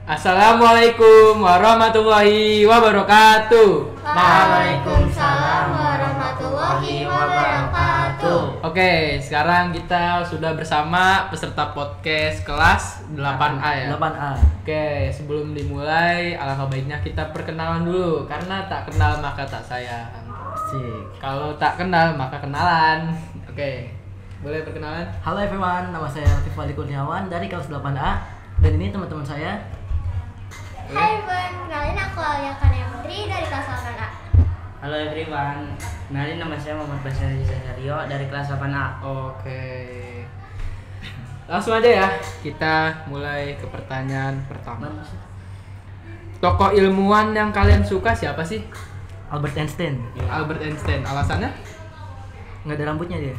Assalamualaikum warahmatullahi wabarakatuh. Waalaikumsalam warahmatullahi wabarakatuh. Oke, sekarang kita sudah bersama peserta podcast kelas 8A ya. 8A. Oke, sebelum dimulai, alangkah baiknya kita perkenalan dulu karena tak kenal maka tak sayang. Asik. Kalau tak kenal maka kenalan. Oke, boleh perkenalan? Halo everyone, nama saya Latif Wali Kurniawan dari kelas 8A. Dan ini teman-teman saya. Hai everyone, kenalin aku Alia Kania Putri dari kelas 8A. Halo everyone, kenalin nama saya Muhammad Basir Rizal dari kelas 8A. Oke. Langsung aja ya, kita mulai ke pertanyaan pertama. Tokoh ilmuwan yang kalian suka siapa sih? Albert Einstein. Albert Einstein. Alasannya? Nggak ada rambutnya dia.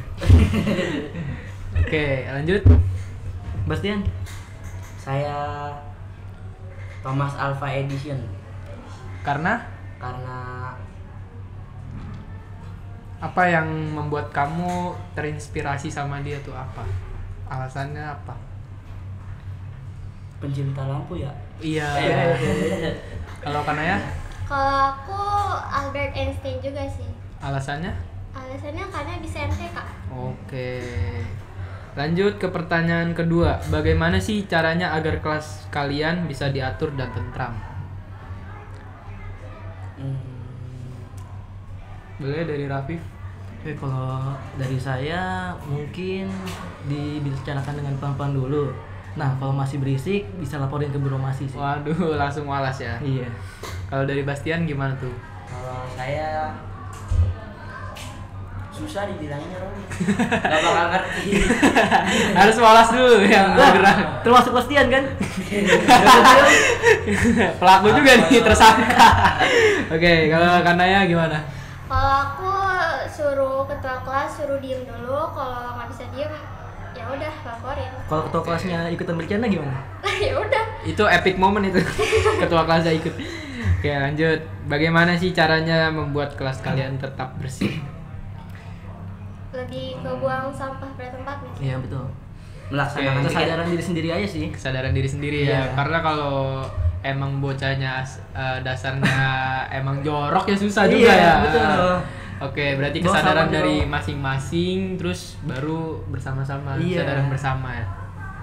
Oke, lanjut. Bastian. Saya Thomas Alva Edison Karena karena apa yang membuat kamu terinspirasi sama dia tuh apa? Alasannya apa? pencinta lampu ya. Iya. Kalau Kanaya? Kalau aku Albert Einstein juga sih. Alasannya? Alasannya karena bisa MTK. Oke. Lanjut ke pertanyaan kedua. Bagaimana sih caranya agar kelas kalian bisa diatur dan tentram? Boleh dari Rafif? Oke, kalau dari saya mungkin dibicarakan dengan pelan-pelan dulu. Nah, kalau masih berisik bisa laporin ke Biro Masi sih. Waduh, langsung walas ya. Iya. Kalau dari Bastian gimana tuh? Kalau saya susah dibilangnya Rom. Gak bakal ngerti. Harus walas dulu yang bergerak. Termasuk Bastian kan? Pelaku juga nih, tersangka. Oke, kalau Kanaya gimana? Kalau aku suruh ketua kelas suruh diem dulu, kalau nggak bisa diem ya udah laporin. Kalau ketua kelasnya ikutan bercanda gimana? Ya udah. Itu epic moment itu. Ketua kelasnya ikut. Oke, lanjut. Bagaimana sih caranya membuat kelas kalian tetap bersih? Lebih ke buang sampah pada tempatnya. Iya, betul. Melaksanakan Oke. Kesadaran diri sendiri aja sih. Kesadaran diri sendiri ya. Iya. Karena kalau emang bocahnya dasarnya emang jorok ya susah juga Iya, ya. betul. Oke, berarti Bawa kesadaran sama dari juga. masing-masing terus baru bersama-sama, Iya. kesadaran bersama ya.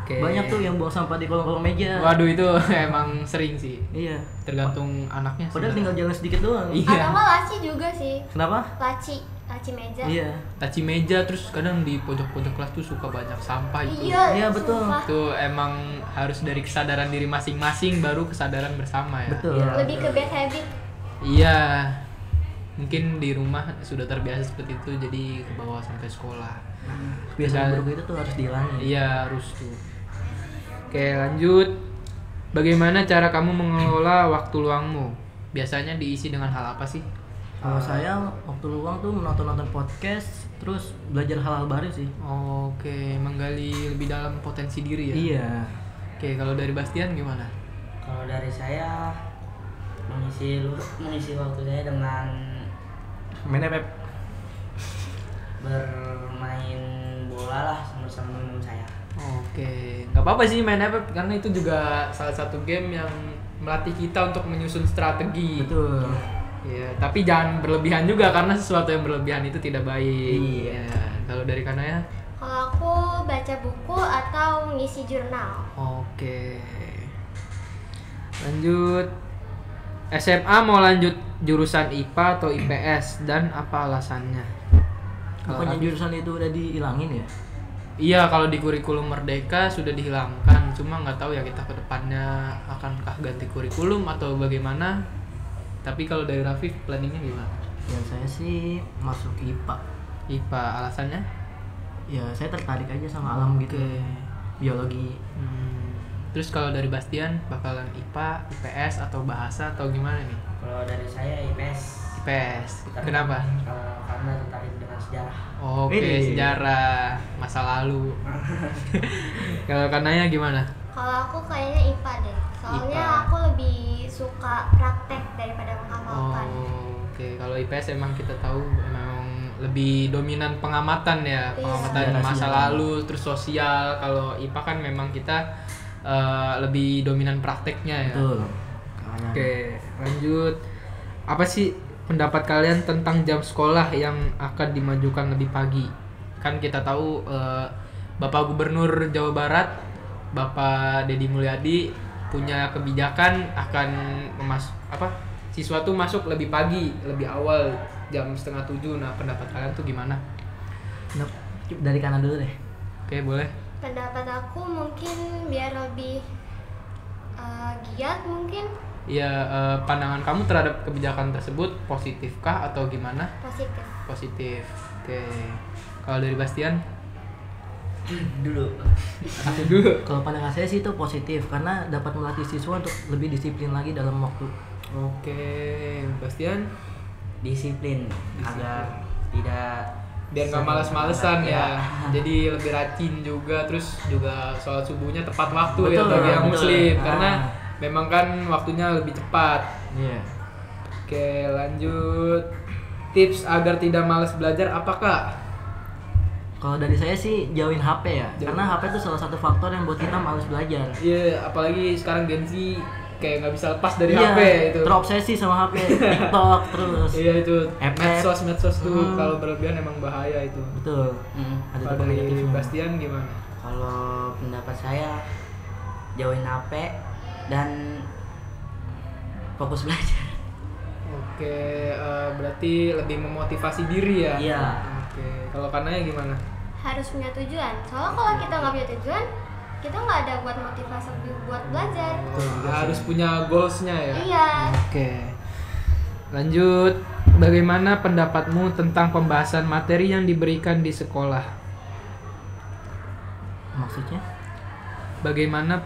Oke. Banyak tuh yang buang sampah di kolong-kolong meja. Waduh, itu emang sering sih. Iya. Tergantung anaknya sih. Padahal tinggal jalan sedikit doang. Iya. Atau nggak laci juga sih. Kenapa? Laci meja. Iya. Taci meja terus kadang di pojok-pojok kelas tuh suka banyak sampah itu. Iya, betul. sumpah. Itu emang harus dari kesadaran diri masing-masing baru kesadaran bersama ya. Betul. Lebih ke bad habit. Iya. Mungkin di rumah sudah terbiasa seperti itu jadi ke bawah sampai sekolah. Kebiasaan buruk itu tuh harus dihilangin. Iya, harus tuh. Oke, lanjut. Bagaimana cara kamu mengelola waktu luangmu? Biasanya diisi dengan hal apa sih? Kalau saya waktu luang tuh menonton podcast, terus belajar hal-hal baru sih. Oke, menggali lebih dalam potensi diri ya. Iya. Oke, kalau dari Bastian gimana? Kalau dari saya mengisi waktu saya dengan Main FF. bermain bola lah sama teman saya. Oke, nggak apa-apa sih main FF karena itu juga salah satu game yang melatih kita untuk menyusun strategi. Betul. Ya, tapi jangan berlebihan juga karena sesuatu yang berlebihan itu tidak baik. Iya. Ya, kalau dari Kanaya? Kalau aku baca buku atau ngisi jurnal. Oke. Lanjut. SMA mau lanjut jurusan IPA atau IPS dan apa alasannya? Bukannya jurusan itu udah dihilangin ya? Iya, kalau di kurikulum Merdeka sudah dihilangkan. Cuma nggak tahu ya kita ke depannya akankah ganti kurikulum atau bagaimana. Tapi kalau dari Rafif planningnya gimana? Ya saya sih masuk IPA. IPA alasannya? Ya saya tertarik aja sama alam gitu. Oke. Biologi. Terus kalau dari Bastian bakalan IPA, IPS atau bahasa atau gimana nih? Kalau dari saya IPS. IPS. Kenapa? Karena tertarik dengan sejarah. Oke, Ini. sejarah masa lalu. Kalau Kanaya gimana? Kalau aku kayaknya IPA deh. Soalnya IPA. aku lebih suka praktek daripada menghafalkan. Oke. Kalau IPS emang kita tahu memang lebih dominan pengamatan ya, Iya. pengamatan Sejarah, masa sejarah. lalu, terus sosial. Kalau IPA kan memang kita lebih dominan prakteknya ya. Betul. Oke, lanjut. Apa sih pendapat kalian tentang jam sekolah yang akan dimajukan lebih pagi? Kan kita tahu Bapak Gubernur Jawa Barat, Bapak Deddy Mulyadi punya kebijakan akan siswa tuh masuk lebih pagi, lebih awal, jam 6:30. Nah, pendapat kalian tuh gimana? Dari kanan dulu deh. Oke, boleh. Pendapat aku mungkin biar lebih giat mungkin. Ya, pandangan kamu terhadap kebijakan tersebut positifkah atau gimana? Positif. Positif. Oke. Kalau dari Bastian? Dulu. Aku dulu. Kalau pandangan saya sih itu positif karena dapat melatih siswa untuk lebih disiplin lagi dalam waktu. Oke, Bastian? Disiplin agar tidak Biar nggak males-malesan ya. Ya. Jadi lebih rajin juga, terus juga sholat subuhnya tepat waktu ya Betul, bagi yang betul. muslim, Ah. karena memang kan waktunya lebih cepat. Iya. Oke, lanjut. Tips agar tidak malas belajar apakah? Kalau dari saya sih jauhin HP ya. Jauhin. Karena HP itu salah satu faktor yang buat kita malas belajar. Iya, apalagi sekarang Gen Z kayak nggak bisa lepas dari Iya, HP itu. terobsesi sama HP, TikTok terus. Iya itu. App. Medsos tuh Hmm. kalau berlebihan emang bahaya itu. Betul. Ada Kalau juga dari negatifnya. Bastian gimana? Kalau pendapat saya jauhin HP dan fokus belajar. Oke, berarti lebih memotivasi diri ya? Iya. Oke, kalau kananya gimana? Harus punya tujuan. Soalnya kalau kita nggak punya tujuan, kita nggak ada buat motivasi buat belajar. Harus punya goalsnya ya? Iya. Oke. Lanjut, bagaimana pendapatmu tentang pembahasan materi yang diberikan di sekolah? Maksudnya? Bagaimana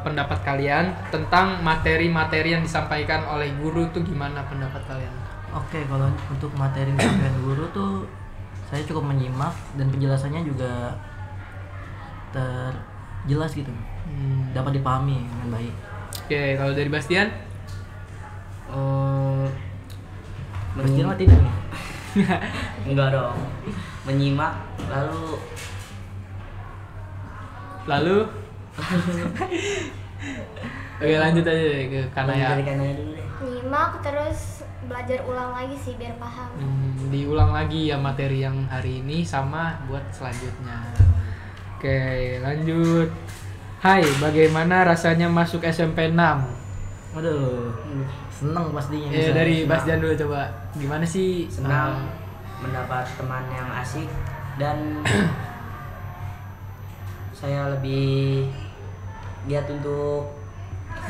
pendapat kalian tentang materi-materi yang disampaikan oleh guru tuh gimana pendapat kalian? Oke, kalau untuk materi disampaikan guru tuh saya cukup menyimak dan penjelasannya juga terjelas gitu. Dapat dipahami dengan baik. Oke, kalau dari Bastian? Pasti mah tidak nih. Enggak dong. Menyimak Lalu? Oke, lanjut aja deh ke Kanaya. Dari kanannya dulu deh. Nyimak terus belajar ulang lagi sih biar paham. Diulang lagi ya materi yang hari ini sama buat selanjutnya. Oke, lanjut. Hai, bagaimana rasanya masuk SMP 6? Waduh, seneng pastinya. Ya bisa. dari Bastian dulu coba. Gimana sih? Senang mendapat teman yang asik dan saya lebih giat untuk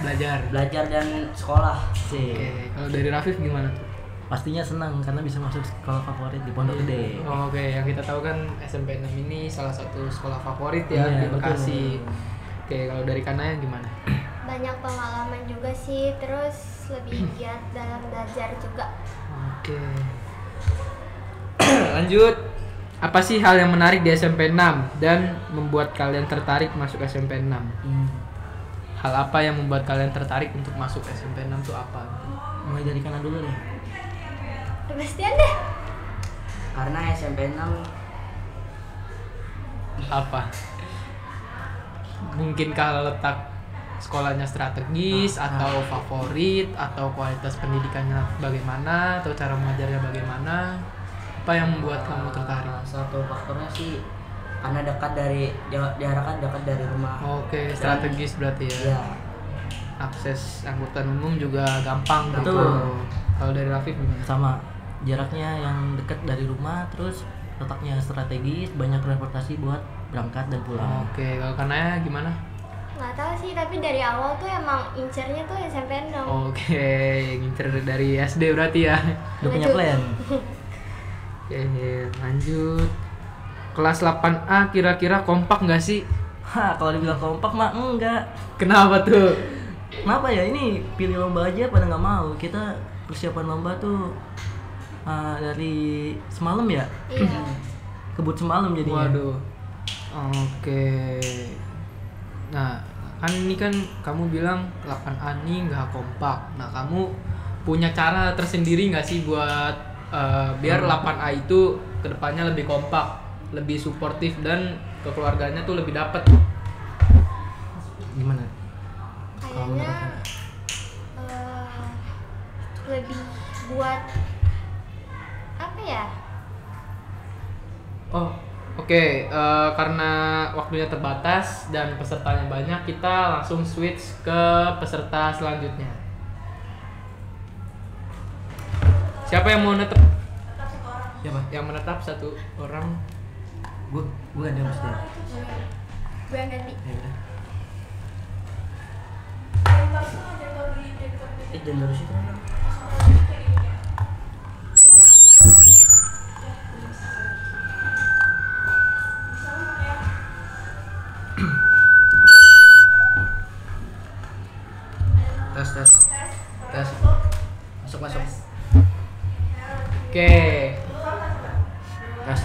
belajar. dan sekolah. Sih. Oke, kalau dari Rafif gimana tuh? Pastinya senang karena bisa masuk sekolah favorit di Pondok Gede. Oke, yang kita tahu kan SMP 6 ini salah satu sekolah favorit ya Iya, di Bekasi. betul. Oke, kalau dari Kanaya gimana? Banyak pengalaman juga sih, terus lebih giat dalam belajar juga. Oke. Lanjut. Apa sih hal yang menarik di SMP 6 dan membuat kalian tertarik masuk SMP 6? Hal apa yang membuat kalian tertarik untuk masuk SMP 6 itu apa? Mulai dari kanan dulu deh. Bastian deh. Karena SMP 6 Apa? Mungkinkah letak sekolahnya strategis atau favorit atau kualitas pendidikannya bagaimana atau cara mengajarnya bagaimana? Apa yang membuat kamu tertarik? Satu faktornya sih karena diarahkan dekat dari rumah. Oke, strategis berarti ya. Iya. Akses angkutan umum juga gampang gitu. Betul. Kalau dari Rafif gimana? Sama, jaraknya yang dekat dari rumah, terus letaknya strategis, banyak transportasi buat berangkat dan pulang. Oke, kalau Kanaya gimana? Nggak tahu sih, tapi dari awal tuh emang incernya tuh SMP 6. Oke, ngincer dari SD berarti ya. Udah punya plan? Oke, lanjut. Kelas 8A kira-kira kompak nggak sih? Kalau dibilang kompak mah enggak. Kenapa tuh? Kenapa ya, ini pilih lomba aja pada nggak mau. Kita persiapan lomba tuh dari semalam ya, Iya. kebut semalam jadinya. Waduh. Oke. Nah, kan ini kan kamu bilang 8A nih nggak kompak. Nah, kamu punya cara tersendiri nggak sih buat biar 8A itu kedepannya lebih kompak, lebih suportif dan kekeluarganya tuh lebih dapet? kayaknya lebih buat apa ya? Oh, oke. Karena waktunya terbatas dan pesertanya banyak, kita langsung switch ke peserta selanjutnya. Siapa yang mau menetap? Siapa? Yang menetap satu orang. Gue ganti mas dia. Gue yang ganti. Ya udah. Jangan dari situ. Tes. Masuk. Oke. Tes.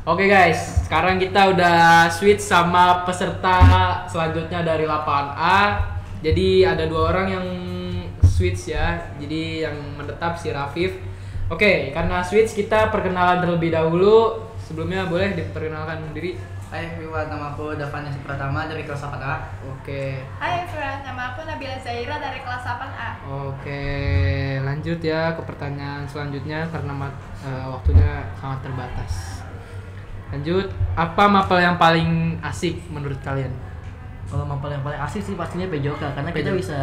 Oke guys, sekarang kita udah switch sama peserta selanjutnya dari lapangan A. Jadi ada 2 orang yang switch ya. Jadi yang menetap si Rafif. Oke, karena switch kita perkenalan terlebih dahulu. Sebelumnya boleh diperkenalkan diri. Hai everyone, nama aku Davan Yasir Pratama dari kelas 8A. Oke. Hai everyone, nama aku Nabila Zaira dari kelas 8A. Oke, lanjut ya ke pertanyaan selanjutnya karena waktunya sangat terbatas. Lanjut, apa mapel yang paling asik menurut kalian? Kalau mapel yang paling asik sih pastinya PJOK karena kita PJOK. bisa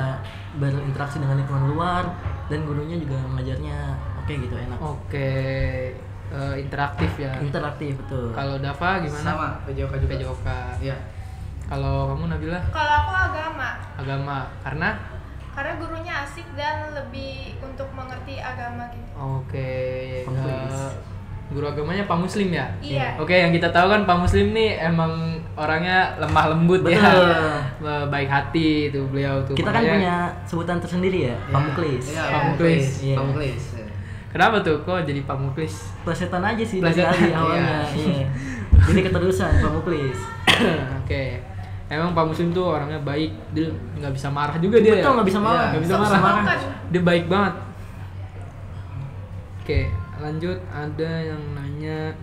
berinteraksi dengan lingkungan luar dan gurunya juga mengajarnya oke gitu, enak. Oke, interaktif ya. Interaktif betul. Kalau Dava gimana? Sama, PJOK juga. PJOK. Iya. Kalau kamu Nabila? Kalau aku agama, Agama. Karena? karena gurunya asik dan lebih untuk mengerti agama gitu. Oke. Penulis. Guru agamanya Pak Muslim ya? Iya. Oke, yang kita tahu kan Pak Muslim nih emang orangnya lemah lembut Betul. ya. Baik hati itu beliau tuh. Kita kan Makanya- punya sebutan tersendiri ya, Pamuklis. Iya, Pamuklis. Iya. Pamuklis. Kenapa tuh kok jadi Pak Muklis? Plesetan aja sih dari Plesetan, tadi awalnya. Iya. Ini keterusan Pamuklis. Oke. Emang Pak Muslim tuh orangnya baik, dia nggak bisa marah juga dia. Betul, nggak bisa marah. Nggak bisa Sok-sok marah. makan. Dia baik banget. Oke, lanjut ada yang nanya,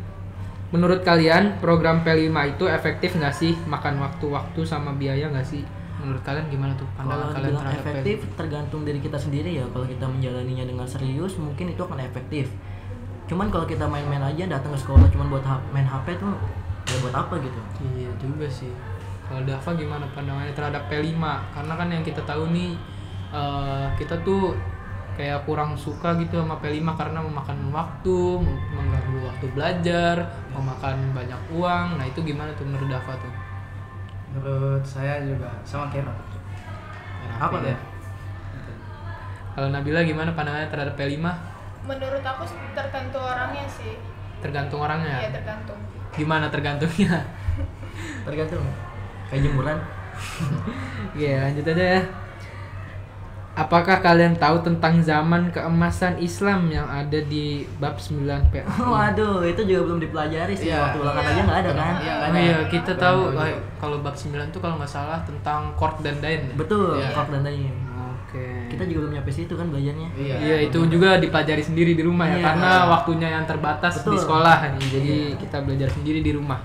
menurut kalian program P5 itu efektif nggak sih? Makan waktu-waktu sama biaya nggak sih? Menurut kalian gimana tuh pandangan Kalau kalian dibilang terhadap efektif P5? tergantung dari kita sendiri ya. Kalau kita menjalaninya dengan serius mungkin itu akan efektif. Cuman kalau kita main-main aja datang ke sekolah cuman buat main HP tuh ya buat apa gitu. Iya juga sih. Kalau Dava gimana pandangannya terhadap P5? Karena kan yang kita tahu nih kita tuh kayak kurang suka gitu sama P5 karena memakan waktu, mengganggu waktu belajar, memakan banyak uang. Nah itu gimana tuh menurut Dava tuh? Menurut saya juga sama kayak Apa ya? tuh? Kalau Nabila gimana pandangannya terhadap P5? Menurut aku tergantung orangnya sih. Tergantung orangnya. Iya, tergantung. Gimana tergantungnya? Tergantung. Kayak jemuran. Oke, lanjut aja ya. Apakah kalian tahu tentang zaman keemasan Islam yang ada di bab 9 PA? Waduh, itu juga belum dipelajari sih. Iya. Waktu ulangan Iya. aja nggak ada kan? Iya, Oh nggak ada. iya, kita Kurang tahu tahu juga. kalau bab 9 tuh kalau nggak salah tentang Kork dan Dain. Betul, Iya. Kork dan Daim. Oke. Kita juga belum nyampe situ kan belajarnya. Iya. Iya, itu juga dipelajari sendiri di rumah ya Iya. karena waktunya yang terbatas di Betul. sekolah nih. Jadi kita belajar sendiri di rumah.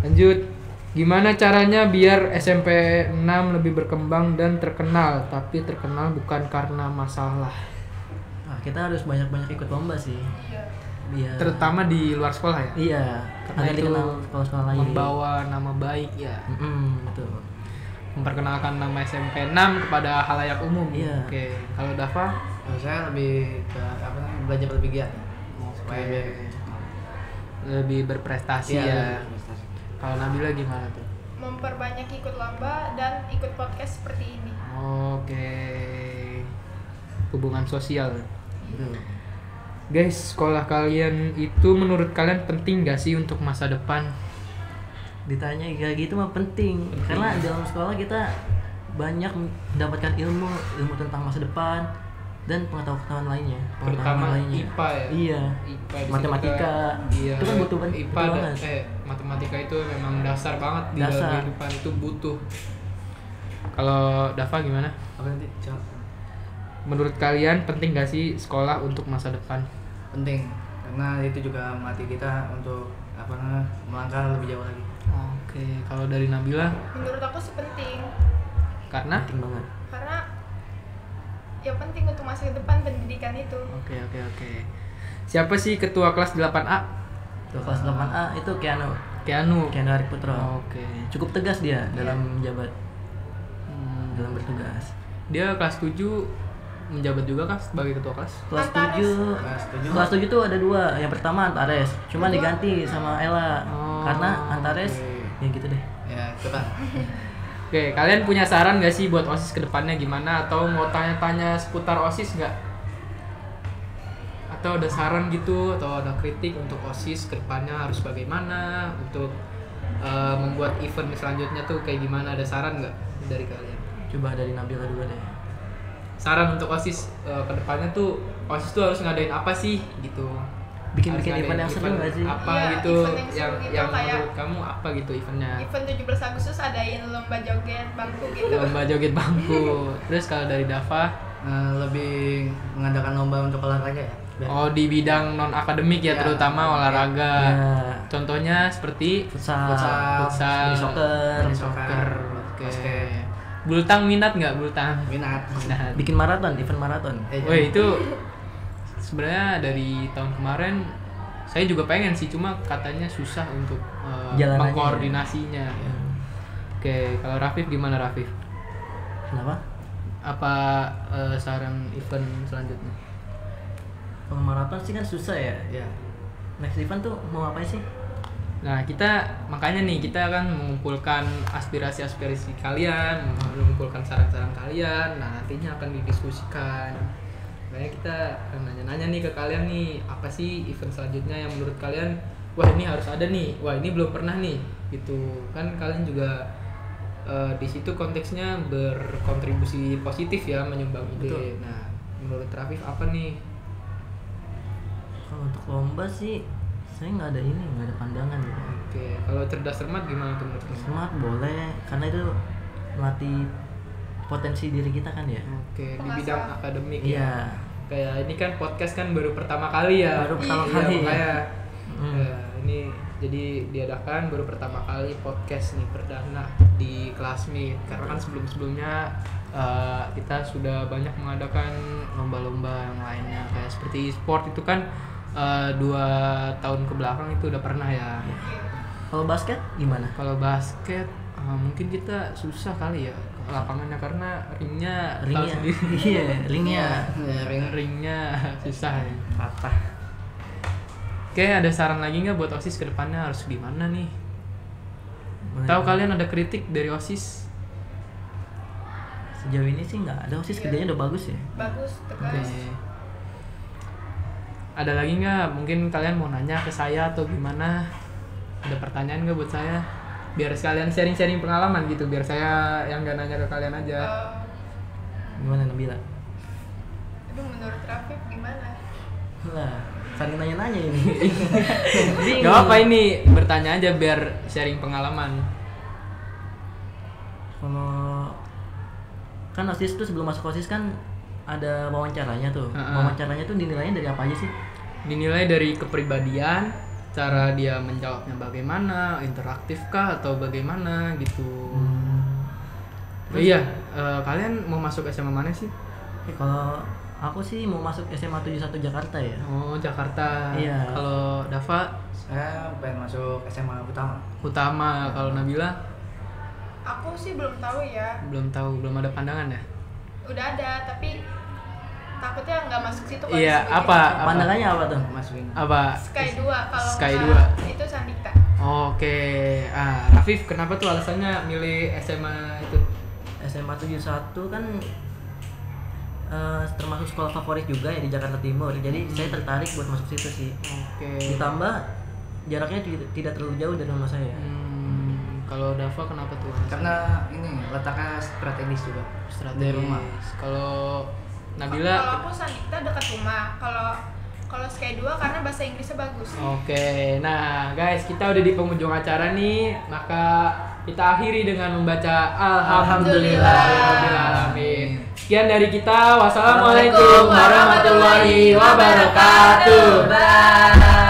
Lanjut. Gimana caranya biar SMP 6 lebih berkembang dan terkenal, tapi terkenal bukan karena masalah. Nah, kita harus banyak-banyak ikut lomba sih. Iya. Biar Terutama di luar sekolah ya. Iya, Karena agar itu dikenal sekolah-sekolah lain. Membawa nama baik ya. Betul. Memperkenalkan nama SMP 6 kepada halayak umum. Iya. Oke. Kalau Dava? Kalau saya lebih ke apa namanya, belajar lebih giat. Supaya biar Lebih berprestasi Iya, ya. lebih prestasi. Kalau Nabila gimana tuh? Memperbanyak ikut lomba dan ikut podcast seperti ini. Oke. Hubungan sosial. Betul. Guys, sekolah kalian itu menurut kalian penting gak sih untuk masa depan? Ditanya kayak gitu mah penting. Karena dalam sekolah kita banyak mendapatkan ilmu tentang masa depan dan pengetahuan lainnya. Terutama lainnya. IPA ya. Iya. IPA di Matematika. situ iya. Itu kan butuh IPA butuh banget. matematika itu memang dasar banget di dalam Dasar. kehidupan itu butuh. Kalau Dava gimana? Apa nanti? Jawab. Menurut kalian penting gak sih sekolah untuk masa depan? Penting karena itu juga melatih kita untuk apa namanya, melangkah lebih jauh lagi. Oke, kalau dari Nabila, Menurut aku sih penting. Karena penting banget. Karena ya penting untuk masa depan pendidikan itu. Oke. Siapa sih ketua kelas 8A? Tuh, kelas 8A itu Keanu. Keanu Arik Putra. Oke. Cukup tegas dia dalam menjabat, dalam bertugas. Dia kelas 7 menjabat juga kah sebagai ketua kelas? Kelas Antares. 7. Kelas 7 tuh ada 2. Yang pertama Antares, cuma diganti sama Ella. Oh, Karena Antares oke. ya gitu deh. Ya, coba. Oke, kalian punya saran gak sih buat OSIS kedepannya gimana? Atau mau tanya-tanya seputar OSIS nggak? Atau ada saran gitu? Atau ada kritik untuk OSIS kedepannya harus bagaimana? Untuk membuat event selanjutnya tuh kayak gimana? Ada saran nggak dari kalian? Coba dari Nabila dulu deh. Saran untuk OSIS kedepannya tuh OSIS tuh harus ngadain apa sih gitu? Bikin-bikin Harus event yang seru nggak sih? Apa Iya, gitu event yang yang seru gitu, yang kayak- menurut kamu apa gitu eventnya? Event 17 Agustus adain lomba joget bangku gitu. Lomba joget bangku. Terus kalau dari Dava? Lebih mengadakan lomba untuk olahraga ya. Oh, di bidang non akademik ya, Ya, terutama olahraga. Ya, Contohnya seperti futsal, futsal, soccer, soccer. Oke. basket. Bultang minat nggak bultang? Minat. Nah, bikin maraton, event maraton. woi itu sebenarnya dari tahun kemarin saya juga pengen sih, cuma katanya susah untuk Jalanannya. mengkoordinasinya. Oke, kalau Rafif gimana Rafif? Kenapa? Apa saran event selanjutnya? Kalau maraton sih kan susah ya. Ya. Next event tuh mau apa sih? Nah, kita makanya nih kita akan mengumpulkan aspirasi-aspirasi kalian, mengumpulkan saran-saran kalian. Nah, nantinya akan didiskusikan. Makanya kita akan nanya-nanya nih ke kalian nih, apa sih event selanjutnya yang menurut kalian, wah ini harus ada nih, wah ini belum pernah nih, gitu. Kan kalian juga di situ konteksnya berkontribusi positif ya, menyumbang ide. Betul. Nah, menurut Rafif apa nih? Kalau untuk lomba sih saya nggak ada pandangan gitu. Oke, kalau cerdas cermat gimana tuh menurut kamu? Smart boleh, karena itu melatih potensi diri kita kan ya. Oke, di Pengasah. bidang akademik Iya. ya. Kayak ini kan podcast kan baru pertama kali ya. Baru pertama Iya, kali. makanya Hmm. ya, ini jadi diadakan baru pertama kali podcast nih perdana di Classmate. Karena kan sebelum-sebelumnya kita sudah banyak mengadakan lomba-lomba yang lainnya kayak seperti e-sport itu kan 2 tahun ke belakang itu udah pernah ya. Kalau basket gimana? Kalau basket mungkin kita susah kali ya lapangannya karena ringnya tahu Ringnya, sendiri. iya, ringnya. Ya, ringnya susah ya. Patah. Oke, ada saran lagi nggak buat OSIS ke depannya harus gimana nih? Boleh. Tahu kalian ada kritik dari OSIS? Sejauh ini sih nggak ada, OSIS kerjanya udah bagus ya. Bagus, Oke. tegas. Ada lagi nggak? Mungkin kalian mau nanya ke saya atau gimana? Ada pertanyaan nggak buat saya? Biar sekalian sharing-sharing pengalaman gitu, biar saya yang nggak nanya ke kalian aja. Gimana Nabila? Aduh, menurut Rafif gimana? Lah, saling nanya-nanya ini. Gak apa ini, bertanya aja biar sharing pengalaman. Kalau kan OSIS tuh sebelum masuk OSIS kan ada wawancaranya tuh. Ha-ha. Wawancaranya tuh dinilainya dari apa aja sih? Dinilai dari kepribadian, cara dia menjawabnya bagaimana, interaktif kah atau bagaimana gitu. Oh iya, kalian mau masuk SMA mana sih? Kalau aku sih mau masuk SMA 71 Jakarta ya. Oh, Jakarta. Iya. Kalau Dava Saya pengen masuk SMA utama. Utama, kalau Nabila Aku sih belum tahu ya. belum tahu, belum ada pandangan ya? Udah ada, tapi takutnya nggak masuk situ kalau Iya, disebutin. apa? Pandangannya apa tuh? Masukin. Apa? Sky 2 kalau Sky nggak 2. itu Sandika. Oke. Rafif, kenapa tuh alasannya milih SMA itu? SMA 71 kan termasuk sekolah favorit juga ya di Jakarta Timur. Jadi saya tertarik buat masuk situ sih. Oke. Ditambah jaraknya tidak terlalu jauh dari rumah saya. Kalau Dava kenapa tuh? Karena ini letaknya strategis juga. Strategis. Dari rumah. Kalau Kalau Nabila, aku Sandika dekat rumah. Kalau Sky 2 karena bahasa Inggrisnya bagus. oke. Nah, guys, kita udah di penghujung acara nih, maka kita akhiri dengan membaca Alhamdulillahirobbilalamin. Sekian dari kita. Wassalamualaikum warahmatullahi wabarakatuh. Bye.